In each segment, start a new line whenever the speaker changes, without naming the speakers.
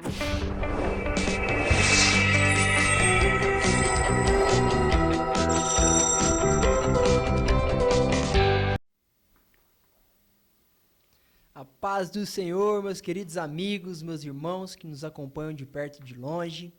A paz do Senhor, meus queridos amigos, meus irmãos que nos acompanham de perto e de longe.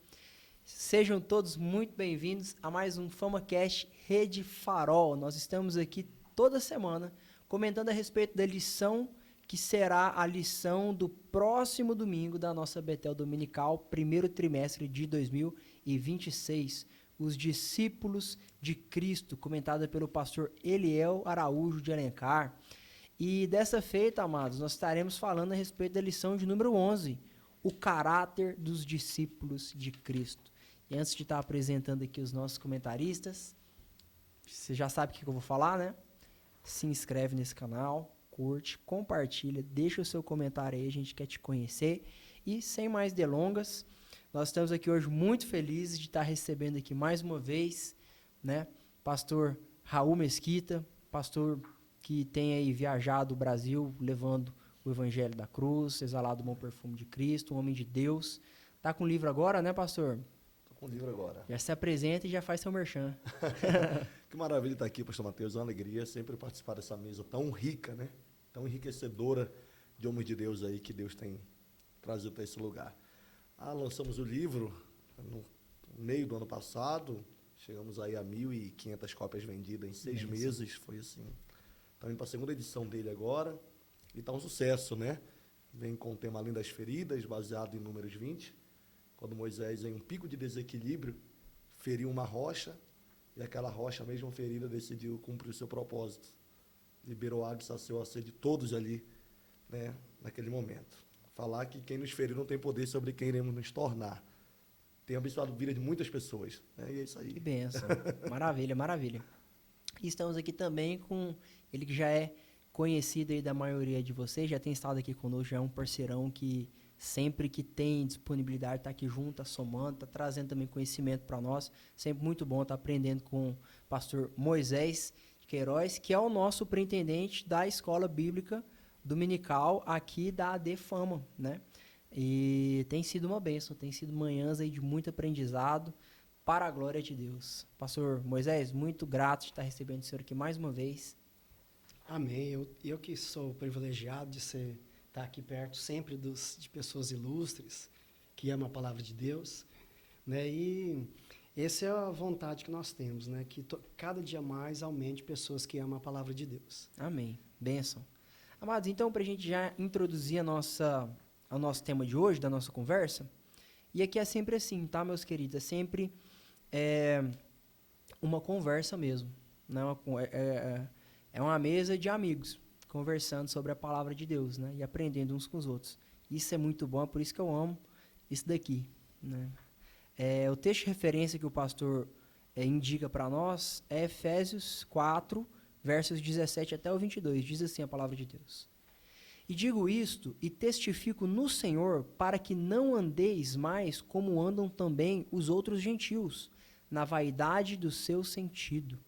Sejam todos muito bem-vindos a mais um FamaCast Rede Farol. Nós estamos aqui toda semana comentando a respeito da lição que será a lição do próximo domingo da nossa Betel Dominical, primeiro trimestre de 2026. Os discípulos de Cristo, comentada pelo pastor Eliel Araújo de Alencar. E dessa feita, amados, nós estaremos falando a respeito da lição de número 11, o caráter dos discípulos de Cristo. E antes de estar apresentando aqui os nossos comentaristas, você já sabe o que eu vou falar, né? Se inscreve nesse canal, curte, compartilha, deixa o seu comentário aí, a gente quer te conhecer. E sem mais delongas, nós estamos aqui hoje muito felizes de estar recebendo aqui mais uma vez, né? Pastor Raul Mesquita, pastor que tem aí viajado o Brasil, levando o Evangelho da Cruz, exalado o bom perfume de Cristo, um homem de Deus. Tá com o livro agora, né, pastor?
Tô com o livro agora.
Já se apresenta e já faz seu merchan.
Que maravilha estar aqui, pastor Mateus, é uma alegria sempre participar dessa mesa tão rica, né? Tão enriquecedora de homens de Deus aí que Deus tem trazido para esse lugar. Lançamos o livro no meio do ano passado, chegamos aí a 1.500 cópias vendidas em 6 meses, foi assim. Estamos indo para a segunda edição dele agora e está um sucesso, né? Vem com o tema Além das Feridas, baseado em Números 20, quando Moisés, em um pico de desequilíbrio, feriu uma rocha e aquela rocha, mesmo ferida, decidiu cumprir o seu propósito. Liberou água e saciou a sede de todos ali, né, naquele momento. Falar que quem nos feriu não tem poder sobre quem iremos nos tornar. Tem abençoado a vida de muitas pessoas, né? E é isso aí.
Que bênção. Maravilha, maravilha. E estamos aqui também com ele que já é conhecido aí da maioria de vocês, já tem estado aqui conosco, já é um parceirão que sempre que tem disponibilidade está aqui junto, está somando, está trazendo também conhecimento para nós. Sempre muito bom estar aprendendo com o pastor Moisés de Queiroz, que é o nosso superintendente da Escola Bíblica Dominical aqui da AD Fama, né? E tem sido uma bênção, tem sido manhãs aí de muito aprendizado, para a glória de Deus. Pastor Moisés, muito grato de estar recebendo o senhor aqui mais uma vez.
Amém. Eu que sou privilegiado de estar aqui perto sempre de pessoas ilustres, que amam a palavra de Deus, né? E essa é a vontade que nós temos, né? Que cada dia mais aumente pessoas que amam a palavra de Deus.
Amém. Bênção. Amados, então, para a gente já introduzir o nosso tema de hoje, da nossa conversa, e aqui é sempre assim, tá, meus queridos? É sempre uma conversa mesmo. Não, é uma mesa de amigos, conversando sobre a palavra de Deus, né? E aprendendo uns com os outros. Isso é muito bom, é por isso que eu amo isso daqui, né? O texto de referência que o pastor indica para nós é Efésios 4, versos 17 até o 22. Diz assim a palavra de Deus. E digo isto, e testifico no Senhor, para que não andeis mais como andam também os outros gentios, na vaidade do seu sentido,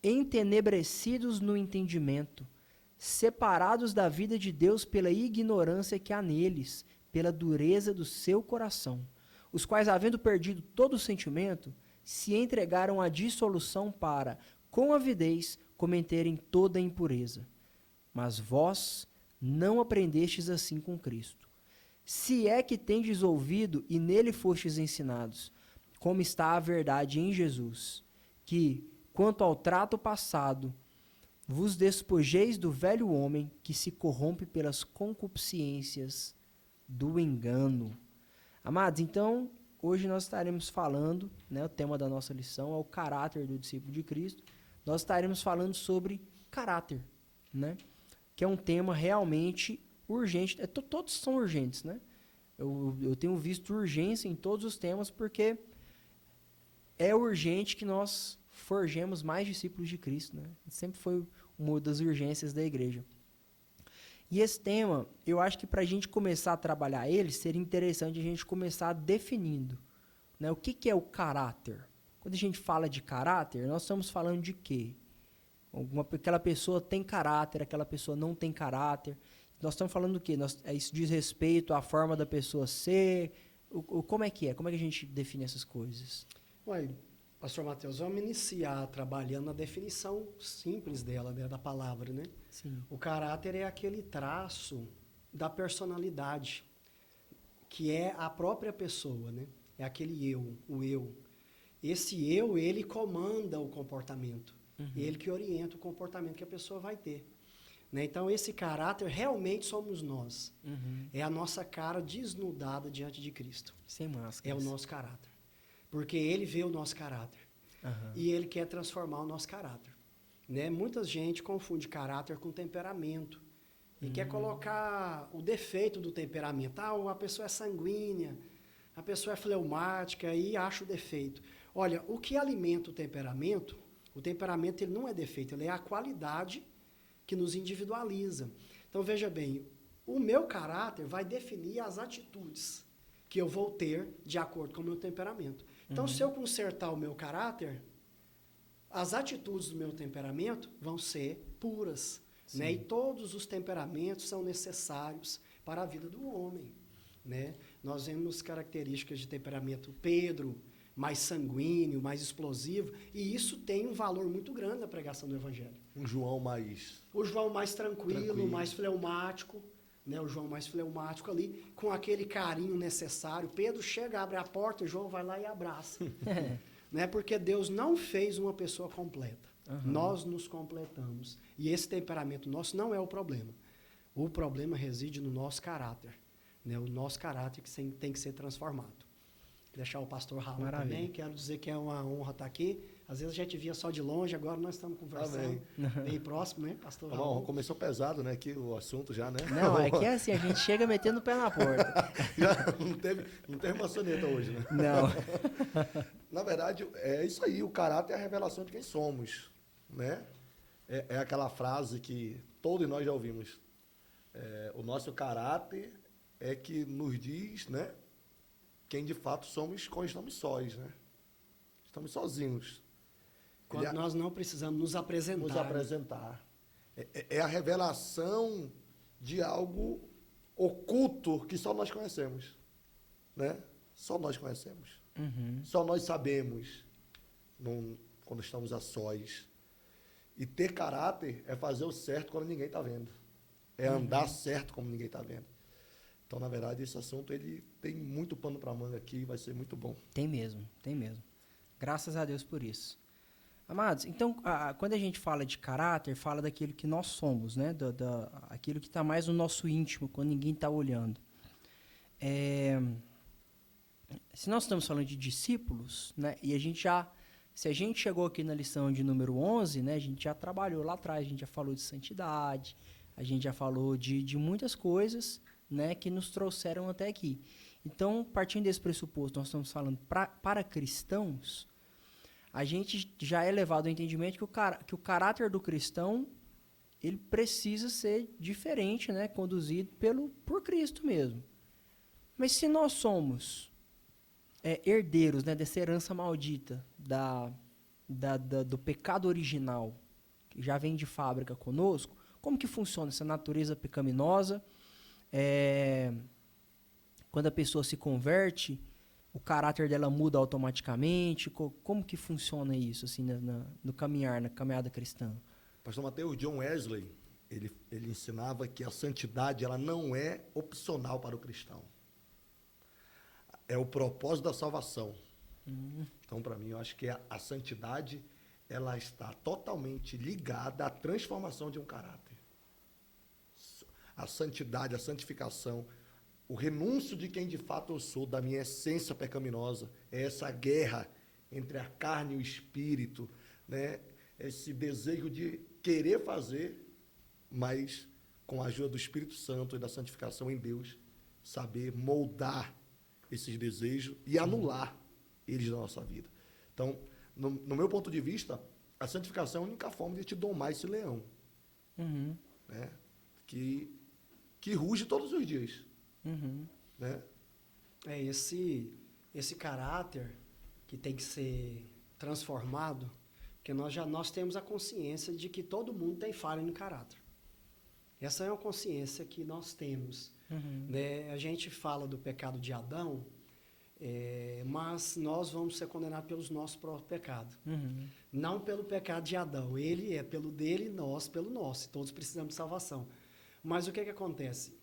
entenebrecidos no entendimento, separados da vida de Deus pela ignorância que há neles, pela dureza do seu coração, os quais, havendo perdido todo o sentimento, se entregaram à dissolução para, com avidez, cometerem toda a impureza. Mas vós não aprendestes assim com Cristo. Se é que tendes ouvido e nele fostes ensinados, como está a verdade em Jesus, que, quanto ao trato passado, vos despojeis do velho homem que se corrompe pelas concupiscências do engano. Amados, então, hoje nós estaremos falando, né, o tema da nossa lição é o caráter do discípulo de Cristo. Nós estaremos falando sobre caráter, né, que é um tema realmente urgente. Todos são urgentes, né? Eu tenho visto urgência em todos os temas porque é urgente que nós forjemos mais discípulos de Cristo, né? Sempre foi uma das urgências da igreja. E esse tema, eu acho que para a gente começar a trabalhar ele, seria interessante a gente começar definindo, né, o que é o caráter. Quando a gente fala de caráter, nós estamos falando de quê? Aquela pessoa tem caráter, aquela pessoa não tem caráter. nós estamos falando do quê? Isso diz respeito à forma da pessoa ser? Como é que é? Como é que a gente define essas coisas?
Ué, Pastor Mateus, vamos iniciar trabalhando na definição simples dela, né, da palavra, né?
Sim.
O caráter é aquele traço da personalidade, que é a própria pessoa, né? É aquele eu, o eu. Esse eu, ele comanda o comportamento. Ele que orienta o comportamento que a pessoa vai ter. Né? Então, esse caráter realmente somos nós. É a nossa cara desnudada diante de Cristo.
Sem máscara.
É o nosso caráter. Porque ele vê o nosso caráter. E ele quer transformar o nosso caráter. Né? Muita gente confunde caráter com temperamento. E quer colocar o defeito do temperamento. Ah, a pessoa é sanguínea, a pessoa é fleumática e acha o defeito. Olha, o que alimenta o temperamento ele não é defeito, ele é a qualidade que nos individualiza. Então, veja bem, o meu caráter vai definir as atitudes que eu vou ter de acordo com o meu temperamento. Então, se eu consertar o meu caráter, as atitudes do meu temperamento vão ser puras. Né? E todos os temperamentos são necessários para a vida do homem. Né? Nós vemos características de temperamento Pedro, mais sanguíneo, mais explosivo, e isso tem um valor muito grande na pregação do Evangelho.
Um João mais...
O João mais tranquilo, mais fleumático, né? O João mais fleumático ali, com aquele carinho necessário. Pedro chega, abre a porta, o João vai lá e abraça. Né? Porque Deus não fez uma pessoa completa. Nós nos completamos. E esse temperamento nosso não é o problema. O problema reside no nosso caráter. Né? O nosso caráter que tem que ser transformado. Deixar o pastor Raul também. Quero dizer que é uma honra estar aqui. Às vezes a gente via só de longe, agora nós estamos conversando bem próximo, né, pastor Raul?
Bom, começou pesado, né, aqui o assunto já, né?
Não, é que é assim, a gente chega metendo o pé na porta.
Já não teve maçaneta hoje, né?
Não.
Na verdade, é isso aí, o caráter é a revelação de quem somos, né? É aquela frase que todos nós já ouvimos. O nosso caráter é que nos diz, né, quem de fato somos quando estamos sós, né? Estamos sozinhos.
Quando nós não precisamos nos apresentar.
Nos apresentar. É a revelação de algo oculto que só nós conhecemos, né? Só nós conhecemos. Só nós sabemos quando estamos a sós. E ter caráter é fazer o certo quando ninguém está vendo. É andar certo como ninguém está vendo. Então, na verdade, esse assunto ele tem muito pano para manga aqui e vai ser muito bom.
Tem mesmo, tem mesmo. Graças a Deus por isso. Amados, então, quando a gente fala de caráter, fala daquilo que nós somos, né? Aquilo que está mais no nosso íntimo, quando ninguém está olhando. Se nós estamos falando de discípulos, né? E se a gente chegou aqui na lição de número 11, né? A gente já trabalhou lá atrás, a gente já falou de santidade, a gente já falou de muitas coisas, né, que nos trouxeram até aqui. Então, partindo desse pressuposto, nós estamos falando para cristãos, a gente já é levado ao entendimento que o caráter do cristão ele precisa ser diferente, né, conduzido por Cristo mesmo. Mas se nós somos herdeiros, né, dessa herança maldita do pecado original, que já vem de fábrica conosco, como que funciona essa natureza pecaminosa? Quando a pessoa se converte, o caráter dela muda automaticamente? Como que funciona isso assim, na caminhada cristã?
Pastor Mateus, John Wesley, ele ensinava que a santidade ela não é opcional para o cristão. É o propósito da salvação. Então, para mim, eu acho que a santidade ela está totalmente ligada à transformação de um caráter. A santidade, a santificação, o renúncio de quem de fato eu sou, da minha essência pecaminosa, é essa guerra entre a carne e o espírito, né? Esse desejo de querer fazer, mas com a ajuda do Espírito Santo e da santificação em Deus, saber moldar esses desejos e anular eles da nossa vida. Então, no meu ponto de vista, a santificação é a única forma de te domar esse leão, né? Que ruge todos os dias. Né?
Esse caráter que tem que ser transformado, porque nós temos a consciência de que todo mundo tem falha no caráter. Essa é uma consciência que nós temos.
Uhum.
Né? A gente fala do pecado de Adão, mas nós vamos ser condenados pelos nossos próprios pecados.
Uhum.
Não pelo pecado de Adão. Ele é pelo dele, nós pelo nosso. Todos precisamos de salvação. Mas o que acontece?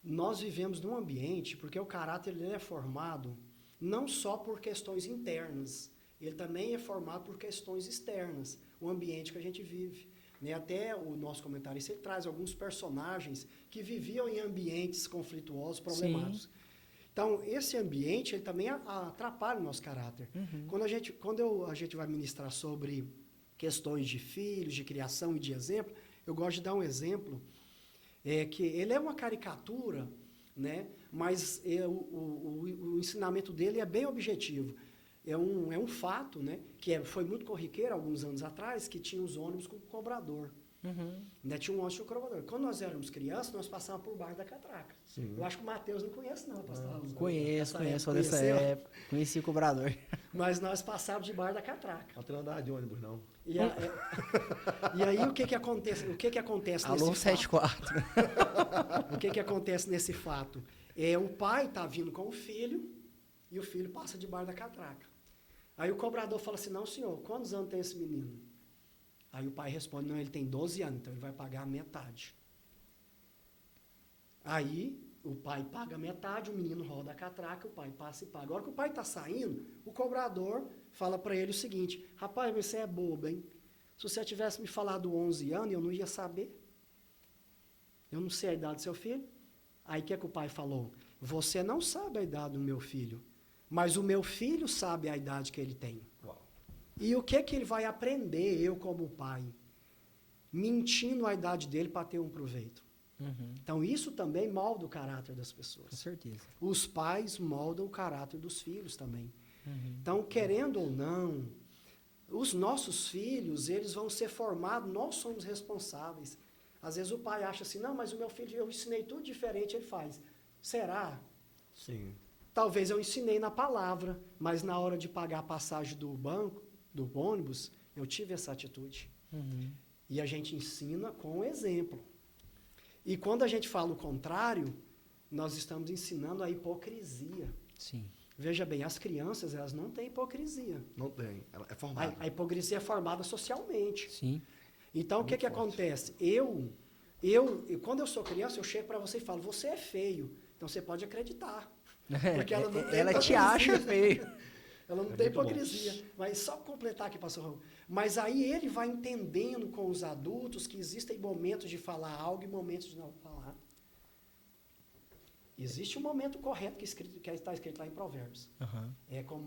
Nós vivemos num ambiente, porque o caráter ele é formado não só por questões internas, ele também é formado por questões externas, o ambiente que a gente vive. Né? Até o nosso comentarista ele traz alguns personagens que viviam em ambientes conflituosos, problemáticos. Sim. Então, esse ambiente ele também atrapalha o nosso caráter.
Uhum.
Quando a gente vai ministrar sobre questões de filhos, de criação e de exemplo, eu gosto de dar um exemplo, que ele é uma caricatura, né? Mas o ensinamento dele é bem objetivo. É um fato, né? Que foi muito corriqueiro alguns anos atrás, que tinha os ônibus com cobrador.
Uhum.
Né? Tinha um ônibus com cobrador. Quando nós éramos crianças, nós passávamos por baixo da catraca. Sim. Eu acho que o Matheus não conhece, não, pastor.
Conheço dessa época. Conheci o cobrador.
Mas nós passávamos debaixo da catraca.
Não tem andar de ônibus, não.
E aí, o que acontece? O que acontece
Alô,
nesse
74.
fato? O que acontece nesse fato? O pai está vindo com o filho e o filho passa debaixo da catraca. Aí o cobrador fala assim, não, senhor, quantos anos tem esse menino? Aí o pai responde, não, ele tem 12 anos, então ele vai pagar a metade. Aí o pai paga a metade, o menino roda a catraca, o pai passa e paga. Agora que o pai está saindo, o cobrador fala para ele o seguinte, rapaz, você é bobo, hein? Se você tivesse me falado 11 anos, eu não ia saber. Eu não sei a idade do seu filho. Aí o que o pai falou? Você não sabe a idade do meu filho, mas o meu filho sabe a idade que ele tem.
Uau.
E o que ele vai aprender, eu como pai? Mentindo a idade dele para ter um proveito.
Uhum.
Então, isso também molda o caráter das pessoas.
Com certeza.
Os pais moldam o caráter dos filhos também.
Uhum.
Então, querendo ou não, os nossos filhos, eles vão ser formados, nós somos responsáveis. Às vezes o pai acha assim, não, mas o meu filho, eu ensinei tudo diferente, ele faz. Será?
Sim.
Talvez eu ensinei na palavra, mas na hora de pagar a passagem do banco, do ônibus, eu tive essa atitude.
Uhum.
E a gente ensina com o exemplo. E quando a gente fala o contrário, nós estamos ensinando a hipocrisia.
Sim.
Veja bem, as crianças, elas não têm hipocrisia.
Não tem, ela é formada.
A hipocrisia é formada socialmente.
Sim.
Então, o que acontece? Quando eu sou criança, eu chego para você e falo, você é feio. Então, você pode acreditar. Porque ela não tem
ela te acha feio.
Ela não tem hipocrisia. Bom. Mas só completar aqui, pastor Raul. Mas aí ele vai entendendo com os adultos que existem momentos de falar algo e momentos de não falar. Existe um momento correto que está escrito lá em Provérbios.
Uhum.
É como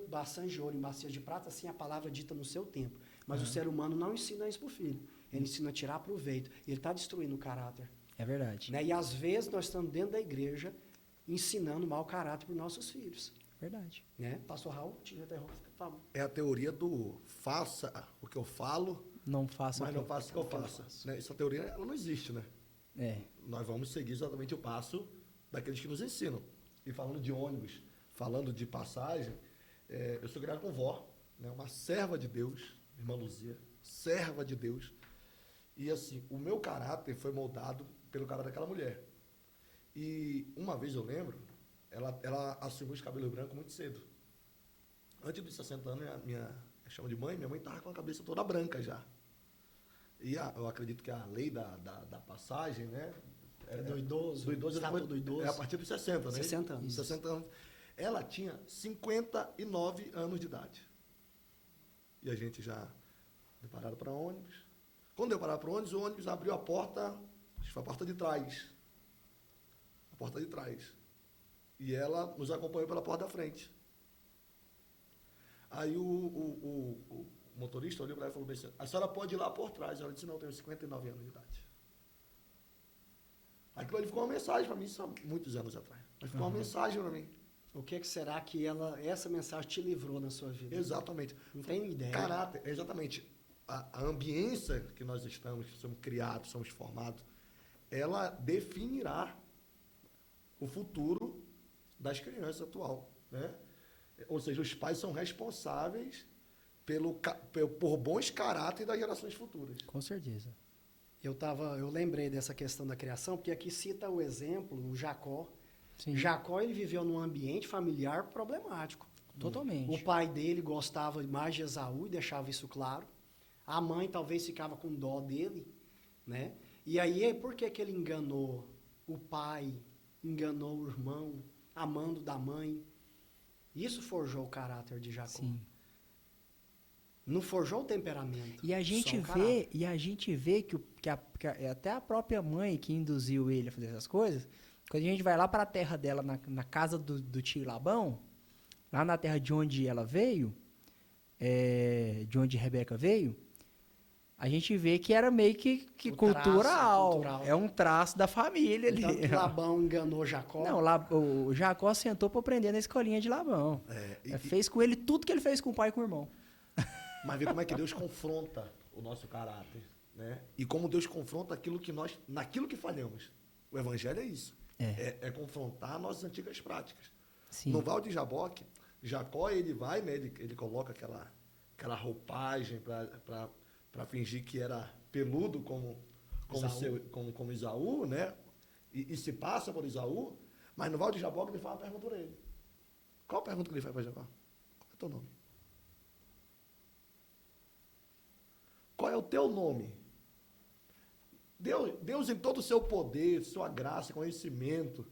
baçã de ouro em bacia de prata, assim a palavra dita no seu tempo. Mas o ser humano não ensina isso para o filho. Ele ensina a tirar proveito. Ele está destruindo o caráter.
É verdade.
Né? E às vezes nós estamos dentro da igreja ensinando mau caráter para os nossos filhos.
Verdade.
Né? Pastor Raul, te interrompo.
É a teoria do faça o que eu falo,
não faça
mas não faça o que eu faço. Né? Essa teoria ela não existe, né? Nós vamos seguir exatamente o passo daqueles que nos ensinam. E falando de ônibus, falando de passagem, eu sou criado com vó, né? Uma serva de Deus, irmã Luzia, serva de Deus. E assim, o meu caráter foi moldado pelo caráter daquela mulher. E uma vez eu lembro, ela assumiu os cabelos brancos muito cedo. Antes dos 60 anos, chama de mãe, minha mãe estava com a cabeça toda branca já. E eu acredito que a lei da passagem, né?
Do idoso.
Do idoso,
do idoso.
É a partir dos 60, né?
60 anos.
60 anos. Ela tinha 59 anos de idade. E a gente já deu parada para ônibus. Quando deu parada para o ônibus abriu a porta, acho que foi a porta de trás. A porta de trás. E ela nos acompanhou pela porta da frente. Aí o motorista olhou para ela e falou bem assim, a senhora pode ir lá por trás. Ela disse, não, eu tenho 59 anos de idade. Aquilo ali ficou uma mensagem para mim, isso há muitos anos atrás. Mas ficou uma mensagem para mim.
O que será que essa mensagem te livrou na sua vida?
Exatamente.
Não tenho ideia.
Caráter, exatamente. A ambiência que nós estamos, que somos criados, somos formados, ela definirá o futuro das crianças atual, né? Ou seja, os pais são responsáveis por bons caráteres das gerações futuras.
Com certeza.
Eu lembrei dessa questão da criação, porque aqui cita o exemplo, o Jacó.
Sim.
Jacó, ele viveu num ambiente familiar problemático.
Totalmente.
O pai dele gostava mais de Esaú e deixava isso claro. A mãe talvez ficava com dó dele, né? E aí, por que que ele enganou o pai, enganou o irmão, amando da mãe? Isso forjou o caráter de Jacó.
Sim.
Não forjou o temperamento.
E a gente
só o caráter.
vê que até a própria mãe que induziu ele a fazer essas coisas, quando a gente vai lá para a terra dela, na casa do tio Labão, lá na terra de onde ela veio, de onde Rebeca veio, a gente vê que era meio que
O
cultural.
traço cultural.
É um traço da família ali.
Então, que Labão enganou Jacó.
Não, o Jacó sentou para aprender na escolinha de Labão. Fez com ele tudo que ele fez com o pai e com o irmão.
Mas vê como é que Deus confronta o nosso caráter, né? E como Deus confronta aquilo que nós, naquilo que falhamos. O evangelho é isso. É confrontar nossas antigas práticas.
Sim.
No Val de Jaboque, Jacó, ele vai, né? Ele coloca aquela roupagem para fingir que era peludo como Esaú, né? E se passa por Esaú. Mas no Val de Jaboque ele faz uma pergunta para ele. Qual a pergunta que ele faz para Jacó? Qual é o teu nome? Qual é o teu nome? Deus em todo o seu poder, sua graça, conhecimento.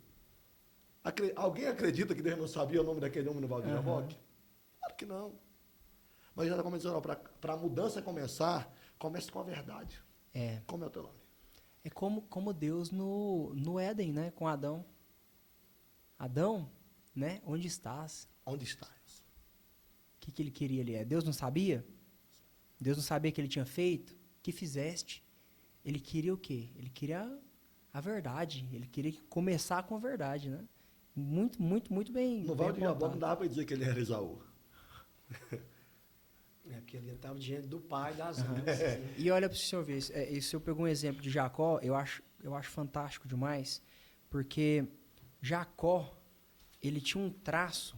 Alguém acredita que Deus não sabia o nome daquele homem no Val de Jaboque? Claro que não. Mas já está começando, para a mudança começar, comece com a verdade. Como é o teu nome?
É como Deus no Éden, né? Com Adão. Adão, né? Onde estás?
Onde estás?
O que ele queria ali? Deus não sabia? Deus não sabia o que ele tinha feito? O que fizeste? Ele queria o quê? Ele queria a verdade. Ele queria começar com a verdade, né? Muito, muito, muito bem.
No Val de Jaboque não dava para dizer que ele era Esaú.
Porque ele estava diante do pai das mãos.
E olha para o senhor ver, se eu pego um exemplo de Jacó, eu acho fantástico demais, porque Jacó, ele tinha um traço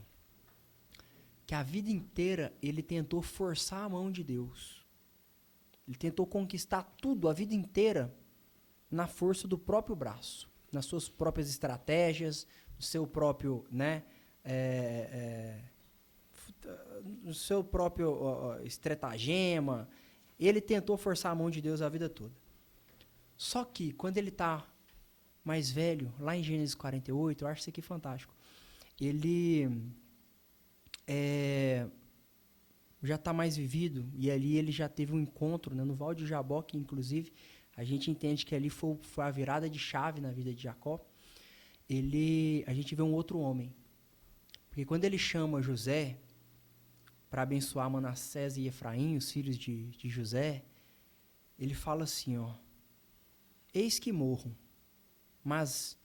que a vida inteira ele tentou forçar a mão de Deus. Ele tentou conquistar tudo a vida inteira na força do próprio braço, nas suas próprias estratégias, no seu próprio, né, no seu próprio estratagema. Ele tentou forçar a mão de Deus a vida toda. Só que quando ele está mais velho, lá em Gênesis 48, eu acho isso aqui fantástico. Ele já está mais vivido, e ali ele já teve um encontro, né, no Val de Jaboque, inclusive. A gente entende que ali foi a virada de chave na vida de Jacó. A gente vê um outro homem. Porque quando ele chama José para abençoar Manassés e Efraim, os filhos de José, ele fala assim, eis que morro, mas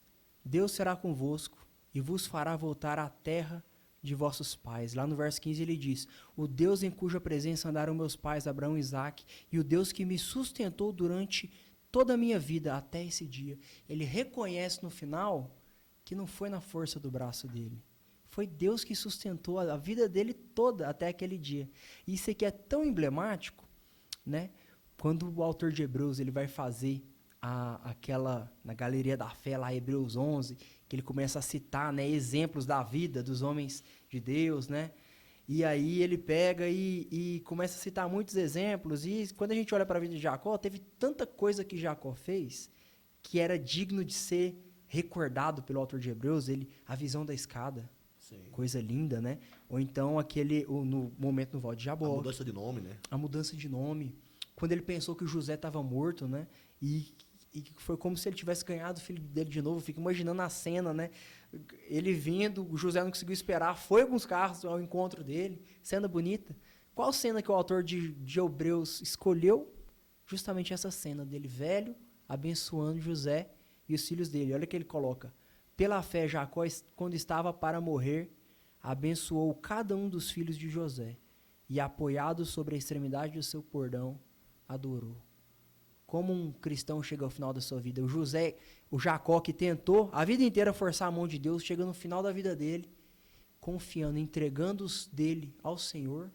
Deus será convosco e vos fará voltar à terra de vossos pais. Lá no verso 15 ele diz, o Deus em cuja presença andaram meus pais, Abraão e Isaque, e o Deus que me sustentou durante toda a minha vida até esse dia. Ele reconhece no final que não foi na força do braço dele. Foi Deus que sustentou a vida dele toda até aquele dia. E isso aqui é tão emblemático, né? Quando o autor de Hebreus ele vai fazer na Galeria da Fé, lá Hebreus 11, que ele começa a citar, né, exemplos da vida dos homens de Deus, né? E aí ele pega e começa a citar muitos exemplos. E quando a gente olha para a vida de Jacó, teve tanta coisa que Jacó fez que era digno de ser recordado pelo autor de Hebreus. A visão da escada. Sim. Coisa linda, né? Ou então no momento no Val de Jaboque.
A mudança de nome, né?
A mudança de nome. Quando ele pensou que o José estava morto, né? E foi como se ele tivesse ganhado o filho dele de novo. Eu fico imaginando a cena, né? Ele vindo, o José não conseguiu esperar, foi com os carros ao encontro dele. Cena bonita. Qual cena que o autor de Hebreus escolheu? Justamente essa cena dele velho, abençoando José e os filhos dele. Olha o que ele coloca. Pela fé, Jacó, quando estava para morrer, abençoou cada um dos filhos de José e, apoiado sobre a extremidade do seu cordão, adorou. Como um cristão chega ao final da sua vida? O Jacó que tentou a vida inteira forçar a mão de Deus, chega no final da vida dele, confiando, entregando os dele ao Senhor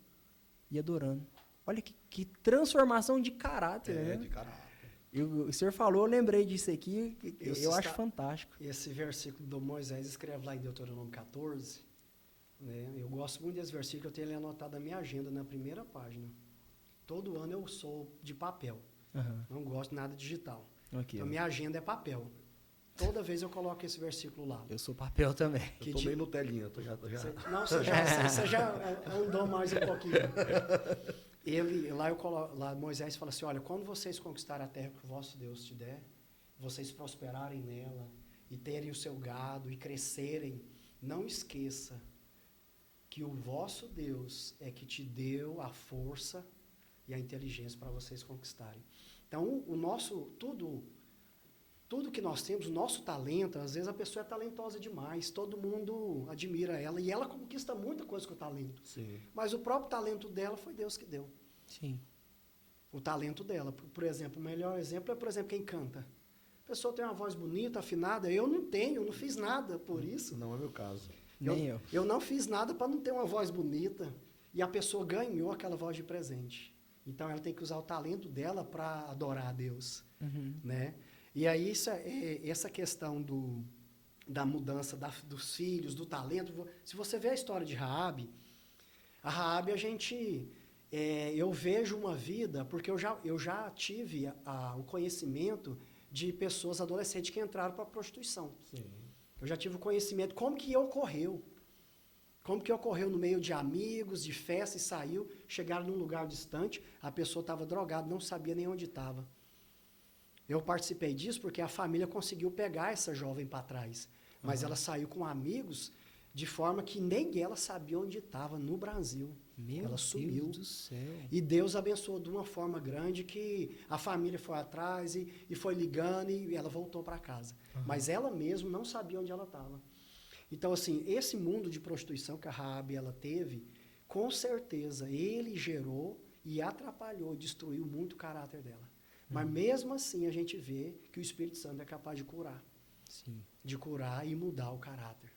e adorando. Olha que transformação de caráter, né?
De caráter.
O senhor falou, eu lembrei disso aqui, eu acho fantástico.
Esse versículo do Moisés escreve lá em Deuteronômio 14, né? Eu gosto muito desse versículo, eu tenho ele anotado na minha agenda, na primeira página. Todo ano eu sou de papel, não gosto de nada digital.
Okay,
então, minha agenda é papel. Toda vez eu coloco esse versículo lá.
Eu sou papel também.
Eu tô meio Nutelinha, tô já.
Você já andou mais um pouquinho. Lá Moisés fala assim, olha, quando vocês conquistarem a terra que o vosso Deus te der, vocês prosperarem nela e terem o seu gado e crescerem, não esqueça que o vosso Deus é que te deu a força e a inteligência para vocês conquistarem. Então, tudo que nós temos, o nosso talento, às vezes a pessoa é talentosa demais, todo mundo admira ela, e ela conquista muita coisa com o talento.
Sim.
Mas o próprio talento dela foi Deus que deu.
Sim.
O talento dela. Por exemplo, o melhor exemplo é, por exemplo, quem canta. A pessoa tem uma voz bonita, afinada, eu não tenho, eu não fiz nada por isso.
Não é meu caso.
Nem eu.
Eu não fiz nada para não ter uma voz bonita, e a pessoa ganhou aquela voz de presente. Então, ela tem que usar o talento dela para adorar a Deus. Né? E aí, essa questão da mudança dos filhos, do talento. Se você vê a história de Raabe, a Raabe, eu vejo uma vida, porque eu já tive o conhecimento de pessoas adolescentes que entraram para a prostituição.
Sim.
Eu já tive o conhecimento, como que ocorreu. Como que ocorreu no meio de amigos, de festa, e saiu, chegaram num lugar distante, a pessoa estava drogada, não sabia nem onde estava. Eu participei disso porque a família conseguiu pegar essa jovem para trás. Mas ela saiu com amigos de forma que nem ela sabia onde estava no Brasil. Ela sumiu.
Deus do céu.
E Deus abençoou de uma forma grande que a família foi atrás e foi ligando e ela voltou para casa. Mas ela mesma não sabia onde ela estava. Então, assim, esse mundo de prostituição que a Raabe ela teve, com certeza ele gerou e atrapalhou, destruiu muito o caráter dela. Mas mesmo assim a gente vê que o Espírito Santo é capaz de curar.
Sim.
De curar e mudar o caráter.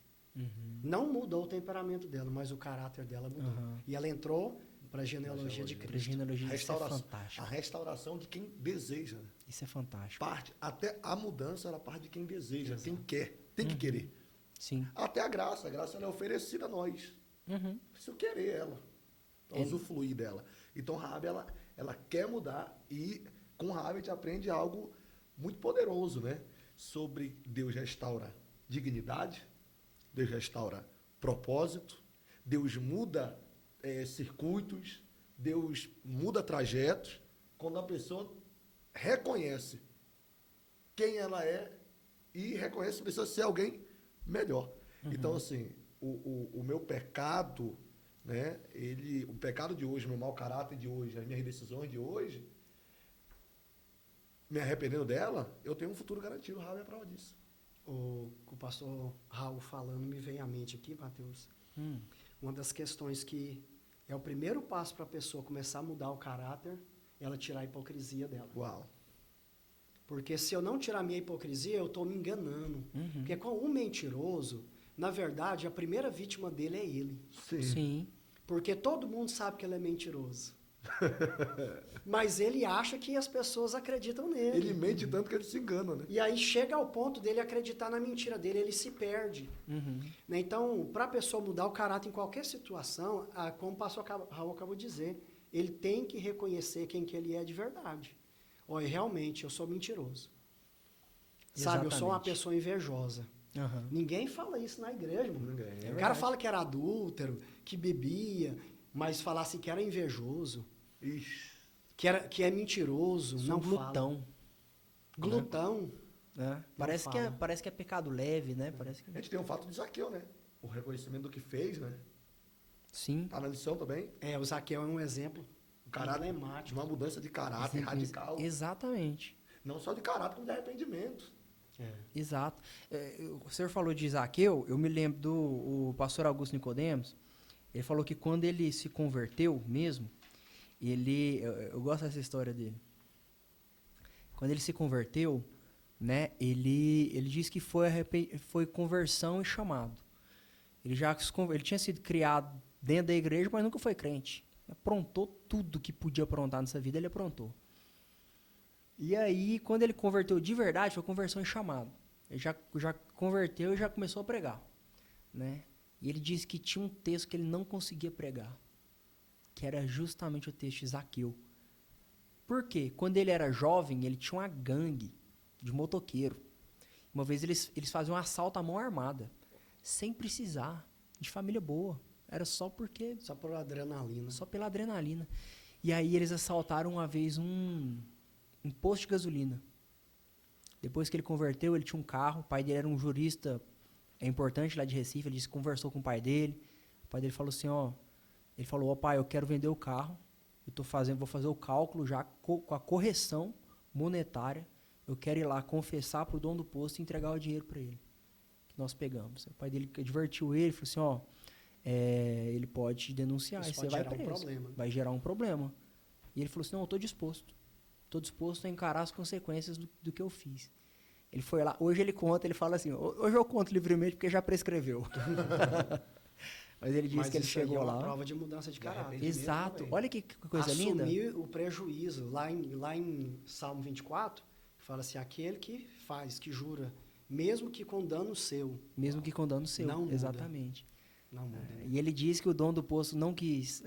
Não mudou o temperamento dela, mas o caráter dela mudou. E ela entrou para a genealogia de Cristo.
Genealogia, isso é fantástico.
A restauração de quem deseja. Né?
Isso é fantástico.
Até a mudança, ela parte de quem deseja, quem quer, tem que querer.
Sim.
Até a graça ela é oferecida a nós. Preciso querer ela, usufruir dela. Então, Raabe, ela quer mudar, e com Raabe a gente aprende algo muito poderoso, né? Sobre Deus restaura dignidade, Deus restaura propósito, Deus muda circuitos, Deus muda trajetos, quando a pessoa reconhece quem ela é e reconhece que precisa ser alguém melhor. Então, assim, o meu pecado, né, o pecado de hoje, o meu mau caráter de hoje, as minhas decisões de hoje, me arrependendo dela, eu tenho um futuro garantido. O Raul é a prova disso.
O pastor Raul falando me veio à mente aqui, Matheus, uma das questões que é o primeiro passo para a pessoa começar a mudar o caráter, ela tirar a hipocrisia dela.
Uau.
Porque se eu não tirar a minha hipocrisia, eu estou me enganando. Porque com um mentiroso, na verdade, a primeira vítima dele é ele.
Sim.
Porque todo mundo sabe que ele é mentiroso. Mas ele acha que as pessoas acreditam nele.
Ele mente tanto que ele se engana, né?
E aí chega ao ponto dele acreditar na mentira dele, ele se perde. Né? Então, para a pessoa mudar o caráter em qualquer situação, como o pastor Raul acabou de dizer, ele tem que reconhecer quem que ele é de verdade. Olha, realmente, eu sou mentiroso. Sabe, eu sou uma pessoa invejosa. Ninguém fala isso na igreja, mano.
Ninguém.
O cara fala que era adúltero, que bebia, mas falar assim que era invejoso, que é mentiroso, não
glutão.
Fala. Glutão.
Parece que é pecado leve, né? Parece que...
A gente tem o fato de Zaqueu, né? O reconhecimento do que fez, né?
Sim.
Tá na lição também.
O Zaqueu é um exemplo
emblemático. De uma mudança de caráter radical.
Exatamente.
Não só de caráter, como de arrependimento.
Exato. O senhor falou de Zaqueu, eu me lembro do pastor Augusto Nicodemos. Ele falou que quando ele se converteu mesmo, eu gosto dessa história dele. Quando ele se converteu, né, ele disse que foi conversão e chamado. Ele tinha sido criado dentro da igreja, mas nunca foi crente. Aprontou tudo que podia aprontar nessa vida, ele aprontou. E aí, quando ele converteu de verdade, foi conversão em chamado. Ele já converteu e já começou a pregar, né? E ele disse que tinha um texto que ele não conseguia pregar, que era justamente o texto de Zaqueu. Por quê? Quando ele era jovem, ele tinha uma gangue de motoqueiro. Uma vez eles faziam um assalto à mão armada, sem precisar, de família boa. Era só porque...
Só por adrenalina.
Só pela adrenalina. E aí eles assaltaram uma vez um posto de gasolina. Depois que ele converteu, ele tinha um carro. O pai dele era um jurista importante lá de Recife. Ele disse que conversou com o pai dele. O pai dele falou assim, ele falou, pai, eu quero vender o carro. Vou fazer o cálculo já com a correção monetária. Eu quero ir lá confessar para o dono do posto e entregar o dinheiro para ele. Que nós pegamos. O pai dele advertiu ele, falou assim, ele pode te denunciar.
Isso
e você
pode
vai
gerar um
preso.
problema.
Vai gerar um problema. E ele falou assim, não, eu estou disposto. Estou disposto a encarar as consequências do que eu fiz. Ele foi lá, hoje ele conta, ele fala assim, hoje eu conto livremente porque já prescreveu. Mas ele disse que ele chegou
é
lá.
uma prova de mudança de caráter.
Exato. Olha que coisa linda.
Assumir o prejuízo. Lá em Salmo 24, fala assim, aquele que faz, que jura, mesmo que com dano seu.
Mesmo que com dano seu.
Não muda.
Exatamente.
Não muda.
E ele diz que o dono do posto não quis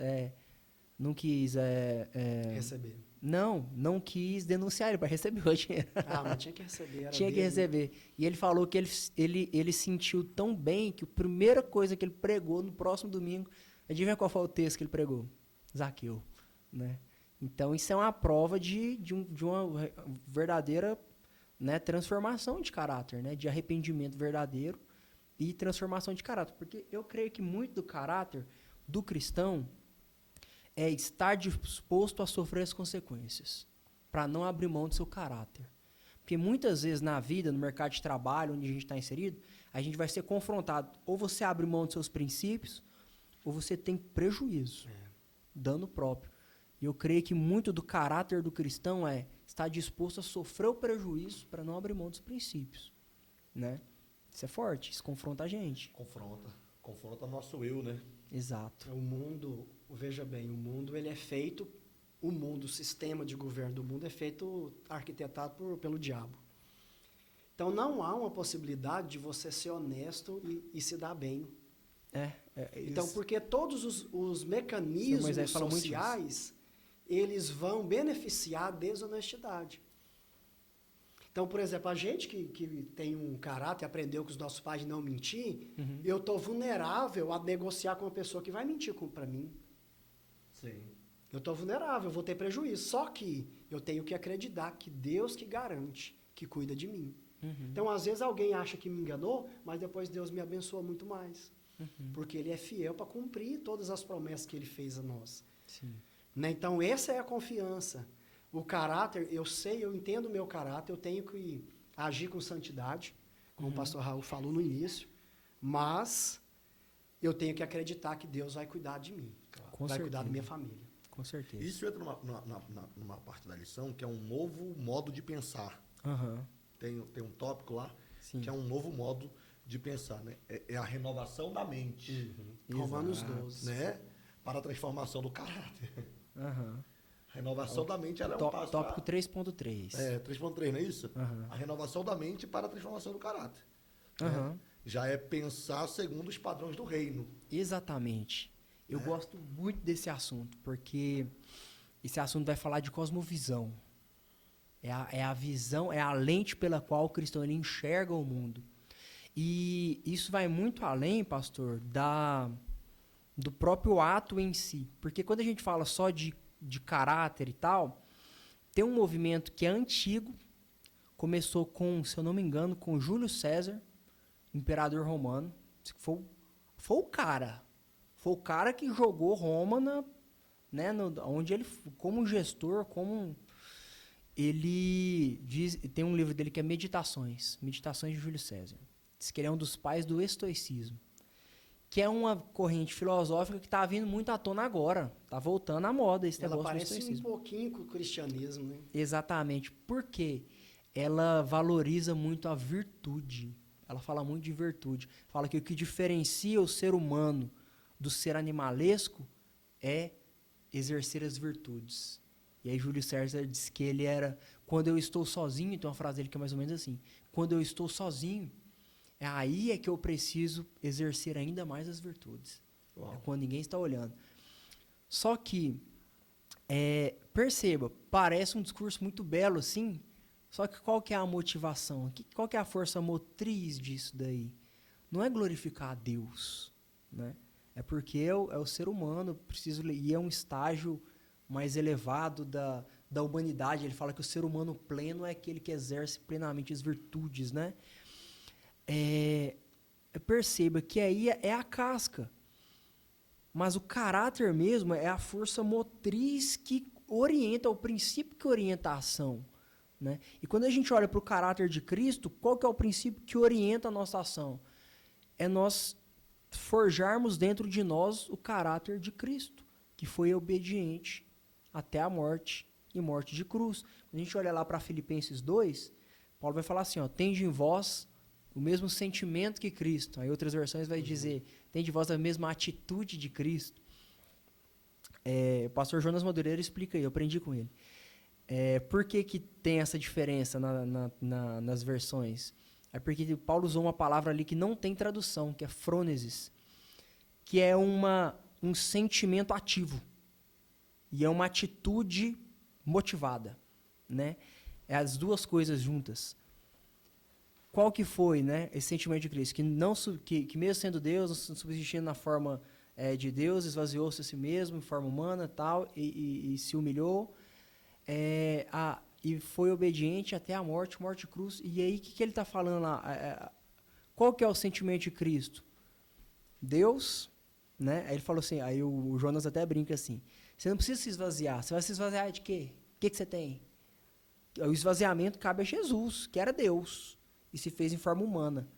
Receber.
Não quis denunciar ele para receber o dinheiro.
Mas tinha que receber.
Tinha que receber. E ele falou que ele sentiu tão bem que a primeira coisa que ele pregou no próximo domingo, adivinha qual foi o texto que ele pregou? Zaqueu, né? Então isso é uma prova de uma verdadeira, né, transformação de caráter, né, de arrependimento verdadeiro e transformação de caráter. Porque eu creio que muito do caráter do cristão é estar disposto a sofrer as consequências, para não abrir mão do seu caráter. Porque muitas vezes na vida, no mercado de trabalho, onde a gente está inserido, a gente vai ser confrontado, ou você abre mão dos seus princípios, ou você tem prejuízo, dano próprio. E eu creio que muito do caráter do cristão é estar disposto a sofrer o prejuízo para não abrir mão dos princípios, né? Isso é forte, isso confronta a gente.
Confronta nosso eu, né?
Exato.
O mundo, veja bem, o mundo ele é feito, o sistema de governo do mundo é feito, arquitetado pelo diabo. Então não há uma possibilidade de você ser honesto e se dar bem. Então, porque todos os mecanismos sociais, eles vão beneficiar a desonestidade. Então, por exemplo, a gente que tem um caráter, aprendeu com os nossos pais de não mentir, eu estou vulnerável a negociar com uma pessoa que vai mentir para mim.
Sim.
Eu estou vulnerável, eu vou ter prejuízo. Só que eu tenho que acreditar que Deus que garante, que cuida de mim. Então, às vezes, alguém acha que me enganou, mas depois Deus me abençoa muito mais. Porque Ele é fiel para cumprir todas as promessas que Ele fez a nós.
Sim.
Né? Então, essa é a confiança. O caráter, eu entendo o meu caráter, eu tenho que agir com santidade, como o pastor Raul falou no início, mas eu tenho que acreditar que Deus vai cuidar de mim, vai cuidar da minha família.
Com certeza.
Isso entra numa parte da lição, que é um novo modo de pensar. Tem um tópico lá, que é um novo modo de pensar, né? É a renovação da mente.
Romanos 12.
Né? Para a transformação do caráter. A renovação da mente, ela é um passo.
Tópico 3.3.
3.3, não é isso? A renovação da mente para a transformação do caráter. Né? Já é pensar segundo os padrões do reino.
Exatamente. Eu gosto muito desse assunto, porque esse assunto vai falar de cosmovisão. É a visão, é a lente pela qual o cristão ele enxerga o mundo. E isso vai muito além, pastor, do próprio ato em si. Porque quando a gente fala só de caráter e tal, tem um movimento que é antigo, começou com, se eu não me engano, com Júlio César, imperador romano. Foi o cara que jogou Roma onde ele, como gestor, ele diz, tem um livro dele que é Meditações de Júlio César. Diz que ele é um dos pais do estoicismo, que é uma corrente filosófica que está vindo muito à tona agora. Está voltando à moda esse negócio do estoicismo.
Ela parece um pouquinho com o cristianismo, né?
Exatamente. Por quê? Ela valoriza muito a virtude. Ela fala muito de virtude. Fala que o que diferencia o ser humano do ser animalesco é exercer as virtudes. E aí Júlio César diz que ele era... Quando eu estou sozinho, tem uma frase dele que é mais ou menos assim, quando eu estou sozinho, é aí é que eu preciso exercer ainda mais as virtudes.
Uau.
É quando ninguém está olhando. Só que, perceba, parece um discurso muito belo, assim, só que qual que é a motivação? Qual que é a força motriz disso daí? Não é glorificar a Deus, né? É porque é o ser humano, e é um estágio mais elevado da humanidade. Ele fala que o ser humano pleno é aquele que exerce plenamente as virtudes, né? Perceba que aí é a casca. Mas o caráter mesmo é a força motriz que orienta, o princípio que orienta a ação, né? E quando a gente olha para o caráter de Cristo, qual que é o princípio que orienta a nossa ação? É nós forjarmos dentro de nós o caráter de Cristo, que foi obediente até a morte e morte de cruz. Quando a gente olha lá para Filipenses 2, Paulo vai falar assim, ó, tende em vós o mesmo sentimento que Cristo. Aí outras versões vai dizer, tende em vós a mesma atitude de Cristo. O pastor Jonas Madureira explica aí, eu aprendi com ele. Por que tem essa diferença nas versões? É porque Paulo usou uma palavra ali que não tem tradução, que é frônesis, que é um sentimento ativo. E é uma atitude motivada, né? É as duas coisas juntas. Qual que foi, né, esse sentimento de Cristo? Que mesmo sendo Deus, não subsistindo na forma de Deus, esvaziou-se a si mesmo, em forma humana tal, e se humilhou, e foi obediente até a morte de cruz. E aí, o que ele está falando lá? Qual que é o sentimento de Cristo? Deus, né? Aí ele falou assim, aí o Jonas até brinca assim, você não precisa se esvaziar, você vai se esvaziar de quê? O que você tem? O esvaziamento cabe a Jesus, que era Deus, e se fez em forma humana.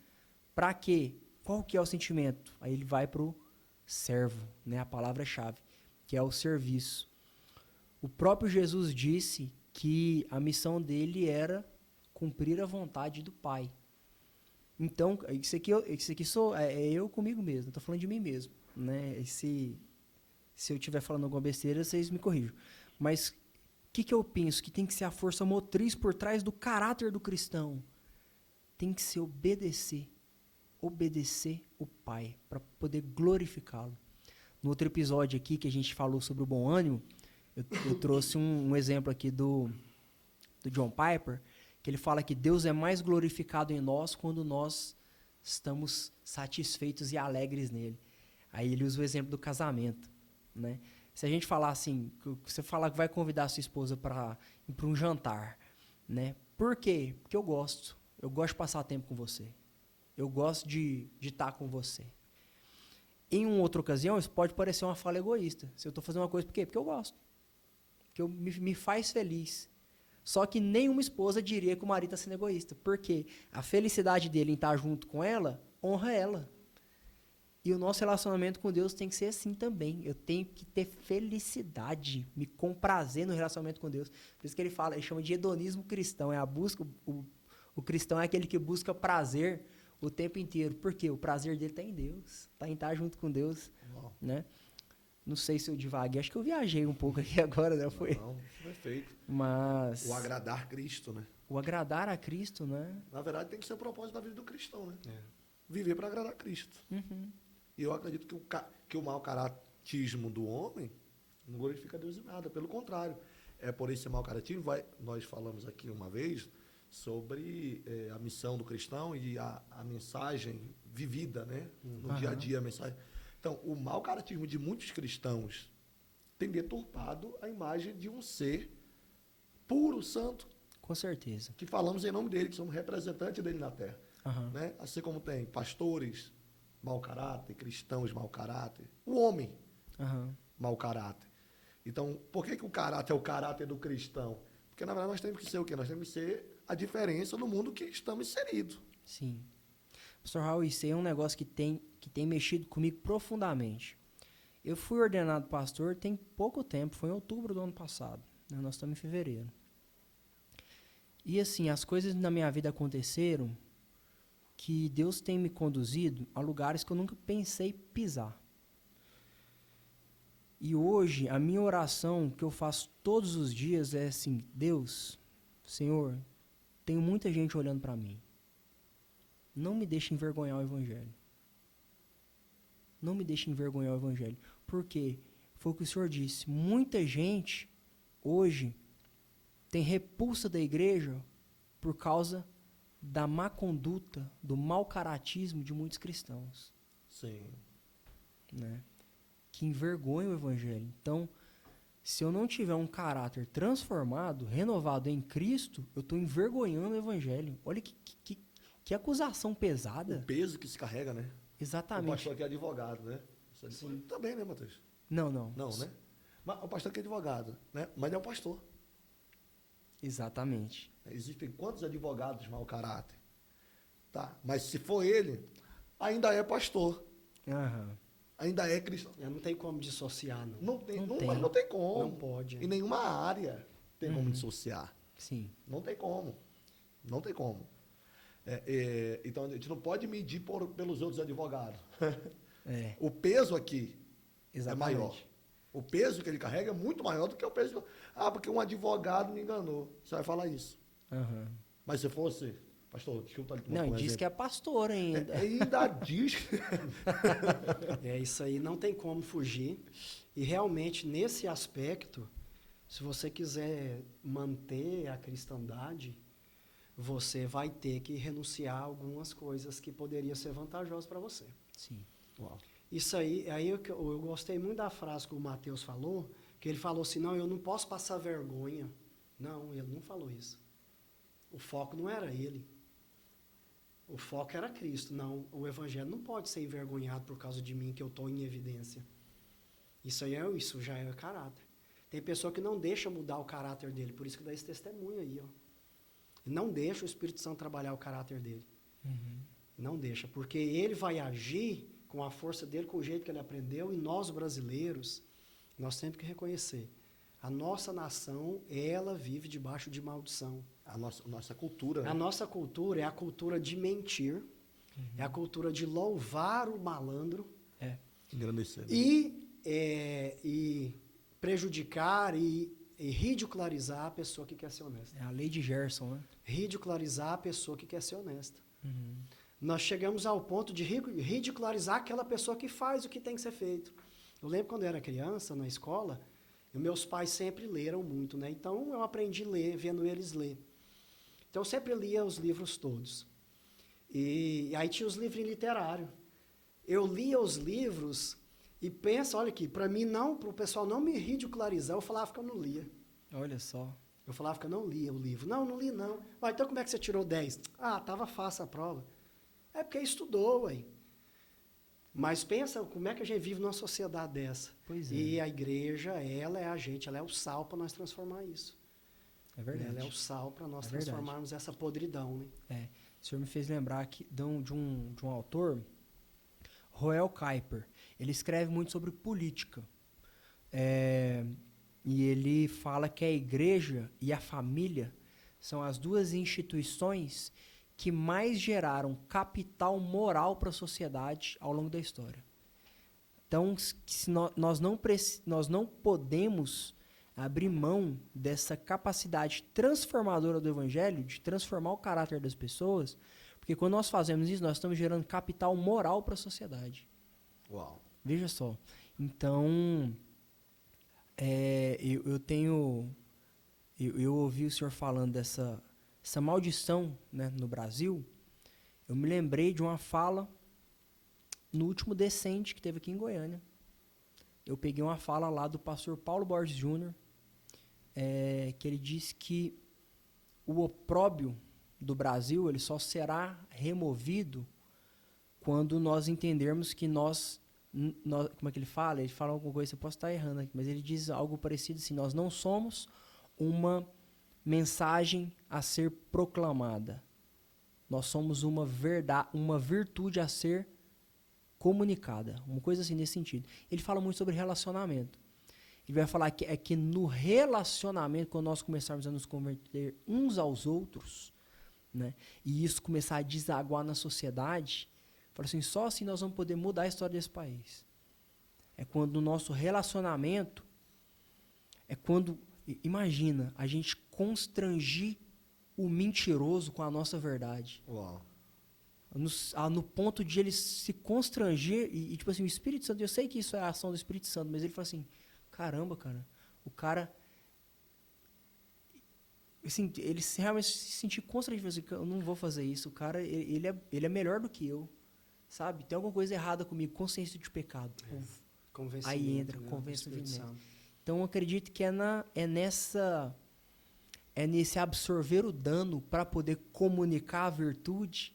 Para quê? Qual que é o sentimento? Aí ele vai para o servo, né? A palavra-chave, que é o serviço. O próprio Jesus disse que a missão dele era cumprir a vontade do Pai. Então, isso aqui é eu comigo mesmo, estou falando de mim mesmo, né? Se eu estiver falando alguma besteira, vocês me corrijam. Mas o que eu penso que tem que ser a força motriz por trás do caráter do cristão? Tem que ser obedecer o Pai, para poder glorificá-lo. No outro episódio aqui, que a gente falou sobre o bom ânimo, eu trouxe um exemplo aqui do John Piper, que ele fala que Deus é mais glorificado em nós quando nós estamos satisfeitos e alegres nele. Aí ele usa o exemplo do casamento, né? Se a gente falar assim, você falar que vai convidar a sua esposa para ir para um jantar, né? Por quê? Porque eu gosto de passar tempo com você. Eu gosto de estar com você. Em uma outra ocasião, isso pode parecer uma fala egoísta. Se eu estou fazendo uma coisa, por quê? Porque eu gosto. Porque me faz feliz. Só que nenhuma esposa diria que o marido está sendo egoísta. Porque a felicidade dele em estar junto com ela, honra ela. E o nosso relacionamento com Deus tem que ser assim também. Eu tenho que ter felicidade, me comprazer no relacionamento com Deus. Por isso que ele chama de hedonismo cristão. É a busca, o cristão é aquele que busca prazer o tempo inteiro. Por quê? O prazer dele está em Deus. Está em estar junto com Deus. Né? Não sei se eu divaguei. Acho que eu viajei um pouco aqui agora, né?
Não, perfeito.
Mas...
O agradar Cristo, né?
O agradar a Cristo, né?
Na verdade, tem que ser o propósito da vida do cristão, né? Viver para agradar Cristo.
Uhum.
E eu acredito que o mau caratismo do homem não glorifica Deus em nada. Pelo contrário. É por esse mau caratismo, nós falamos aqui uma vez sobre a missão do cristão e a mensagem vivida, né? No dia a dia, a mensagem. Então, o mau caratismo de muitos cristãos tem deturpado a imagem de um ser puro, santo.
Com certeza.
Que falamos em nome dele, que somos representantes dele na terra.
Uhum.
Né? Assim como tem pastores mau caráter, cristãos mau caráter, o homem mau caráter. Então, por que o caráter é o caráter do cristão? Porque, na verdade, nós temos que ser o quê? Nós temos que ser a diferença no mundo que estamos inseridos.
Sim. Pastor Raul, isso aí é um negócio que tem mexido comigo profundamente. Eu fui ordenado pastor tem pouco tempo, foi em outubro do ano passado. Né? Nós estamos em fevereiro. E assim, as coisas na minha vida aconteceram que Deus tem me conduzido a lugares que eu nunca pensei pisar. E hoje, a minha oração que eu faço todos os dias é assim, Deus, Senhor, tem muita gente olhando para mim. Não me deixe envergonhar o Evangelho. Não me deixe envergonhar o Evangelho. Por quê? Foi o que o Senhor disse. Muita gente, hoje, tem repulsa da igreja por causa da má conduta, do mau caratismo de muitos cristãos.
Sim.
Né? Que envergonham o Evangelho. Então, se eu não tiver um caráter transformado, renovado em Cristo, eu estou envergonhando o Evangelho. Olha que acusação pesada.
O peso que se carrega, né?
Exatamente.
O pastor aqui é advogado, né? Sim. Também, né, Matheus?
Não.
Não, né? Mas o pastor aqui é advogado, né? Mas é um pastor.
Exatamente.
Existem quantos advogados de mau caráter? Tá, mas se for ele, ainda é pastor.
Aham.
Ainda é cristão.
Não tem como dissociar, não.
Não tem como.
Não pode.
Em nenhuma área tem como dissociar.
Sim.
Não tem como. Não tem como. Então, a gente não pode medir pelos outros advogados. O peso aqui
Exatamente.
é maior. O peso que ele carrega é muito maior do que o peso... porque um advogado me enganou. Você vai falar isso.
Uhum.
Mas se fosse... Pastor, desculpa.
Não, diz que é pastor ainda.
Ainda diz...
Isso aí não tem como fugir. E realmente, nesse aspecto, se você quiser manter a cristandade, você vai ter que renunciar a algumas coisas que poderiam ser vantajosas para você.
Sim.
Uau.
Isso aí eu gostei muito da frase que o Mateus falou, que ele falou assim, não, eu não posso passar vergonha. Não, ele não falou isso. O foco não era ele. O foco era Cristo. Não, o Evangelho não pode ser envergonhado por causa de mim, que eu estou em evidência. Isso já é caráter. Tem pessoa que não deixa mudar o caráter dele, por isso que dá esse testemunho aí. Ó. Não deixa o Espírito Santo trabalhar o caráter dele.
Uhum.
Não deixa, porque ele vai agir com a força dele, com o jeito que ele aprendeu, e nós brasileiros, nós temos que reconhecer, a nossa nação, ela vive debaixo de maldição.
A nossa cultura. Né?
A nossa cultura é a cultura de mentir, é a cultura de louvar o malandro,
engrandecer.
E prejudicar e ridicularizar a pessoa que quer ser honesta.
É a lei de Gerson, né?
Ridicularizar a pessoa que quer ser honesta.
Uhum.
Nós chegamos ao ponto de ridicularizar aquela pessoa que faz o que tem que ser feito. Eu lembro quando eu era criança, na escola, meus pais sempre leram muito, né? Então, eu aprendi a ler, vendo eles ler. Então, eu sempre lia os livros todos. E aí tinha os livros literários. Eu lia os livros e pensa, olha aqui, para o pessoal não me ridicularizar, eu falava que eu não lia.
Olha só. Eu
falava que eu não lia o livro. Não li não. Então como é que você tirou 10? Estava fácil a prova. É porque estudou, ué. Mas pensa como é que a gente vive numa sociedade dessa.
Pois é.
E a igreja, ela é a gente, ela é o sal para nós transformar isso.
É verdade.
Ela é o sal para nós transformarmos essa podridão, né?
O senhor me fez lembrar aqui de um autor, Roel Kuyper. Ele escreve muito sobre política. E ele fala que a igreja e a família são as duas instituições que mais geraram capital moral para a sociedade ao longo da história. Então, nós não podemos abrir mão dessa capacidade transformadora do Evangelho, de transformar o caráter das pessoas, porque quando nós fazemos isso, nós estamos gerando capital moral para a sociedade.
Uau.
Veja só. Então, eu ouvi o senhor falando dessa maldição, né, no Brasil. Eu me lembrei de uma fala no último Decente que teve aqui em Goiânia. Eu peguei uma fala lá do pastor Paulo Borges Júnior, que ele disse que o opróbio do Brasil ele só será removido quando nós entendermos que nós, como é que ele fala? Ele fala alguma coisa, eu posso estar errando aqui, mas ele diz algo parecido assim, nós não somos uma mensagem a ser proclamada. Nós somos uma virtude a ser comunicada. Uma coisa assim nesse sentido. Ele fala muito sobre relacionamento. Ele vai falar que no relacionamento, quando nós começarmos a nos converter uns aos outros, né, e isso começar a desaguar na sociedade, fala assim, só assim nós vamos poder mudar a história desse país. É quando o nosso relacionamento, imagina, a gente constrangir o mentiroso com a nossa verdade.
Uau.
No ponto de ele se constranger, e tipo assim, o Espírito Santo, eu sei que isso é a ação do Espírito Santo, mas ele fala assim, caramba, cara, o cara, assim, ele realmente se sentir constrangido, assim, eu não vou fazer isso, o cara, ele é melhor do que eu, sabe? Tem alguma coisa errada comigo, consciência de pecado. Aí entra,
né,
convencimento. Então, eu acredito que é nesse absorver o dano para poder comunicar a virtude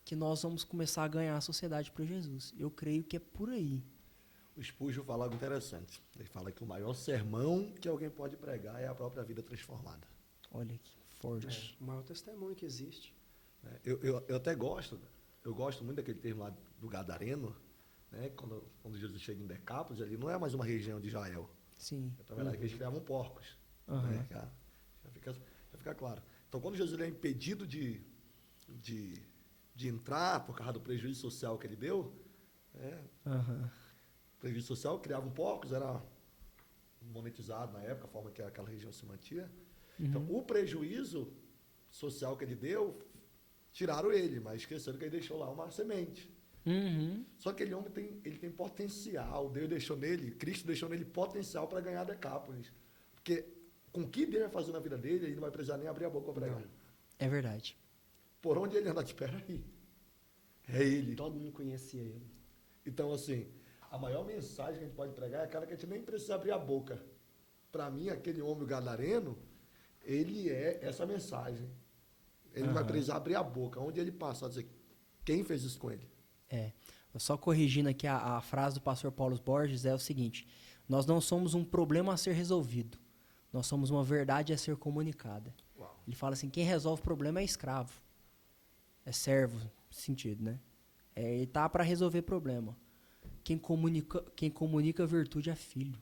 que nós vamos começar a ganhar a sociedade para Jesus. Eu creio que é por aí.
O Spurgeon fala algo interessante. Ele fala que o maior sermão que alguém pode pregar é a própria vida transformada.
Olha que forte.
O maior testemunho que existe.
Eu até gosto, eu gosto muito daquele termo lá do Gadareno, né? Quando Jesus chega em Decápolis, ali não é mais uma região de Israel.
Sim.
Então, verdade, que eles criavam porcos.
Uhum.
Né? Já fica claro. Então, quando Jesus ele é impedido de entrar por causa do prejuízo social que ele deu, prejuízo social, criavam porcos, era monetizado na época, a forma que aquela região se mantinha. Então, o prejuízo social que ele deu, tiraram ele, mas esqueceram que ele deixou lá uma semente. Só que aquele homem tem potencial, Deus deixou nele, Cristo deixou nele potencial para ganhar Decápolis. Porque com o que Deus vai fazer na vida dele, ele não vai precisar nem abrir a boca para pregar.
Não.
É verdade.
Por onde ele anda, espera aí. É ele.
Todo mundo conhecia ele.
Então, assim, a maior mensagem que a gente pode pregar é aquela que a gente nem precisa abrir a boca. Para mim, aquele homem gadareno, ele é essa mensagem. Ele não vai precisar abrir a boca. Onde ele passa, dizer quem fez isso com ele.
Só corrigindo aqui a frase do pastor Paulo Borges, é o seguinte: nós não somos um problema a ser resolvido, nós somos uma verdade a ser comunicada.
Uau.
Ele fala assim, quem resolve o problema é escravo, é servo, nesse sentido, né? Ele tá para resolver problema. Quem comunica a virtude é filho,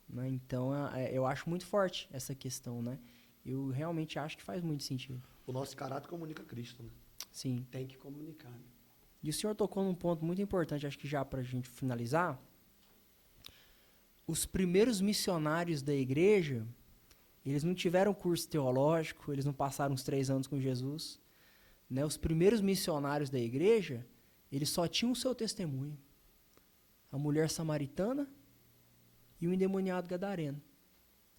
né? Então, eu acho muito forte essa questão, né? Eu realmente acho que faz muito sentido.
O nosso caráter comunica Cristo, né?
Sim.
Tem que comunicar. Né?
E o senhor tocou num ponto muito importante, acho que já para a gente finalizar. Os primeiros missionários da igreja, eles não tiveram curso teológico, eles não passaram uns 3 anos com Jesus. Né? Os primeiros missionários da igreja, eles só tinham o seu testemunho. A mulher samaritana e o endemoniado gadareno.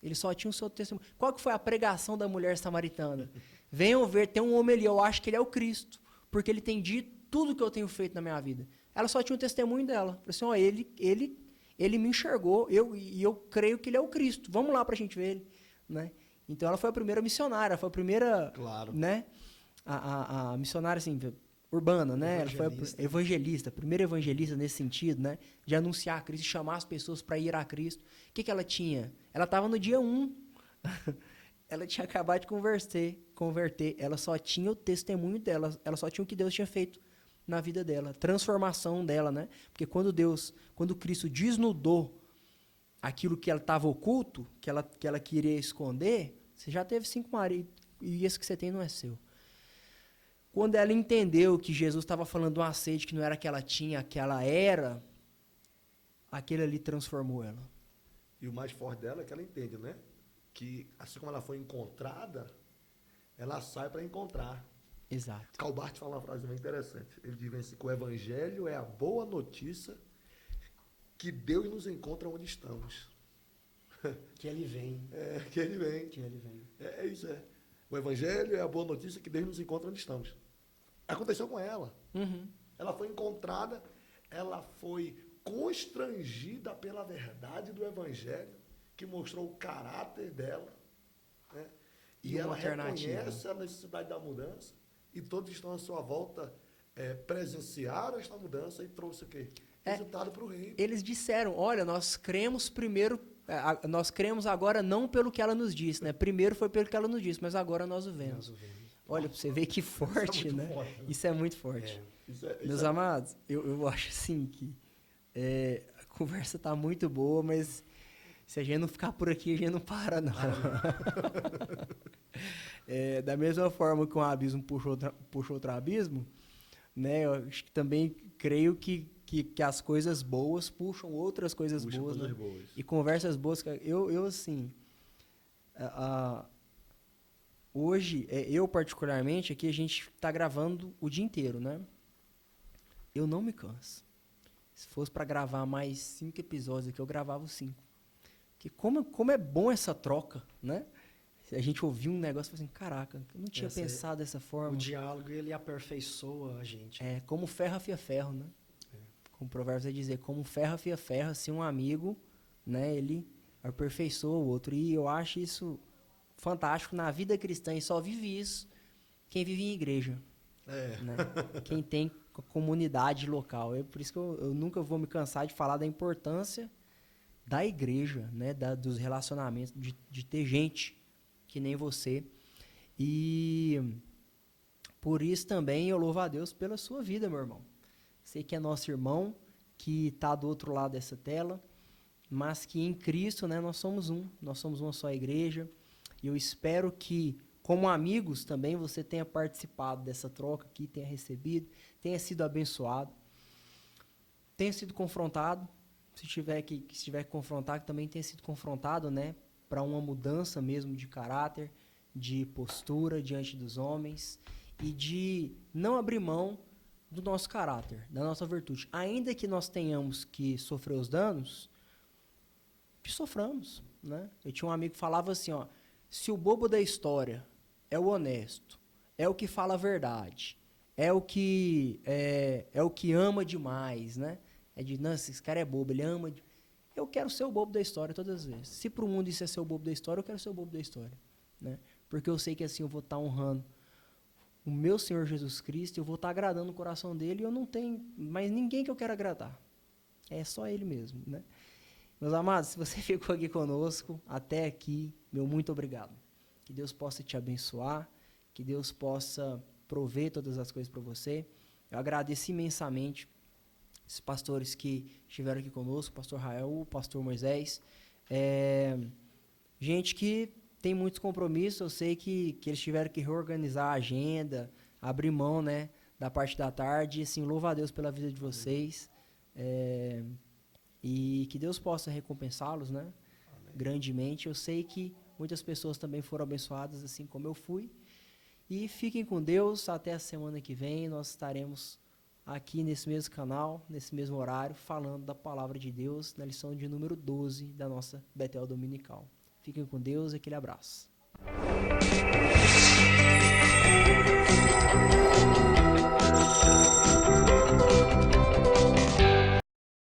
Eles só tinham o seu testemunho. Qual que foi a pregação da mulher samaritana? Venham ver, tem um homem ali, eu acho que ele é o Cristo, porque ele tem dito tudo que eu tenho feito na minha vida. Ela só tinha o testemunho dela. Falei assim, ó, ele me enxergou, e eu creio que ele é o Cristo. Vamos lá para a gente ver ele. Né? Então ela foi a primeira missionária, foi a primeira,
claro.
Né? A missionária assim, urbana, né? Ela foi a evangelista, a primeira evangelista nesse sentido, né? De anunciar Cristo, chamar as pessoas para ir a Cristo. O que ela tinha? Ela estava no dia 1. Ela tinha acabado de converter. Ela só tinha o testemunho dela, ela só tinha o que Deus tinha feito na vida dela, a transformação dela, né? Porque quando Cristo desnudou aquilo que ela estava oculto, que ela queria esconder, você já teve 5 maridos e esse que você tem não é seu. Quando ela entendeu que Jesus estava falando de uma sede que não era que ela tinha, que ela era, aquele ali transformou ela.
E o mais forte dela é que ela entende, né? Que assim como ela foi encontrada, ela sai para encontrar.
Exato.
Calbart fala uma frase muito interessante. Ele diz assim, que o evangelho é a boa notícia que Deus nos encontra onde estamos.
Que ele vem.
Que ele vem.
Que ele vem.
É isso. O evangelho é a boa notícia que Deus nos encontra onde estamos. Aconteceu com ela. Ela foi encontrada, ela foi constrangida pela verdade do evangelho, que mostrou o caráter dela. Né? E ela reconhece a necessidade da mudança, e todos que estão à sua volta presenciaram esta mudança e trouxe o quê? Resultado para o reino.
Eles disseram, olha, nós cremos agora não pelo que ela nos disse, né? Primeiro foi pelo que ela nos disse, mas agora nós o vemos. Olha, para você ver que forte, né? Isso é muito forte. Meus amados, eu acho assim que a conversa está muito boa, mas se a gente não ficar por aqui, a gente não para, não. Da mesma forma que um abismo puxa outro abismo, né? Eu acho que também creio que as coisas boas puxam outras coisas boas, né?
boas.
E conversas boas. Eu assim, hoje, eu particularmente, aqui a gente está gravando o dia inteiro, né? Eu não me canso. Se fosse para gravar mais 5 episódios aqui, eu gravava os 5. Porque como é bom essa troca, né? A gente ouviu um negócio e falou assim, caraca, eu não tinha pensado dessa forma.
O diálogo, ele aperfeiçoa a gente.
Como ferro afia ferro, né? Como o provérbio vai dizer, como ferro afia ferro, assim um amigo, né, ele aperfeiçoa o outro. E eu acho isso fantástico na vida cristã, e só vive isso quem vive em igreja. Né? Quem tem comunidade local. Por isso que eu nunca vou me cansar de falar da importância da igreja, né, dos relacionamentos, de ter gente que nem você. E por isso também eu louvo a Deus pela sua vida, meu irmão. Sei que é nosso irmão, que está do outro lado dessa tela, mas que em Cristo, né, nós somos uma só igreja. E eu espero que, como amigos também, você tenha participado dessa troca aqui, tenha recebido, tenha sido abençoado, tenha sido confrontado, se tiver que confrontar, que também tenha sido confrontado, né, para uma mudança mesmo de caráter, de postura diante dos homens e de não abrir mão do nosso caráter, da nossa virtude. Ainda que nós tenhamos que sofrer os danos, que soframos, né? Eu tinha um amigo que falava assim, ó, se o bobo da história é o honesto, é o que fala a verdade, é o que ama demais, né? Nossa, esse cara é bobo, ele ama. Eu quero ser o bobo da história todas as vezes. Se para o mundo isso é ser o bobo da história, eu quero ser o bobo da história, né? Porque eu sei que assim eu vou estar honrando o meu Senhor Jesus Cristo, eu vou estar agradando o coração dele, e eu não tenho mais ninguém que eu quero agradar. É só ele mesmo, né? Meus amados, se você ficou aqui conosco até aqui, meu muito obrigado. Que Deus possa te abençoar, que Deus possa prover todas as coisas para você. Eu agradeço imensamente esses pastores que estiveram aqui conosco, o pastor Rael, o pastor Moisés. Gente que tem muitos compromissos, eu sei que eles tiveram que reorganizar a agenda, abrir mão, né, da parte da tarde, e assim, louvo a Deus pela vida de vocês, e que Deus possa recompensá-los, né, grandemente. Eu sei que muitas pessoas também foram abençoadas, assim como eu fui, e fiquem com Deus, até a semana que vem, nós estaremos aqui nesse mesmo canal, nesse mesmo horário, falando da Palavra de Deus, na lição de número 12 da nossa Betel Dominical. Fiquem com Deus e aquele abraço.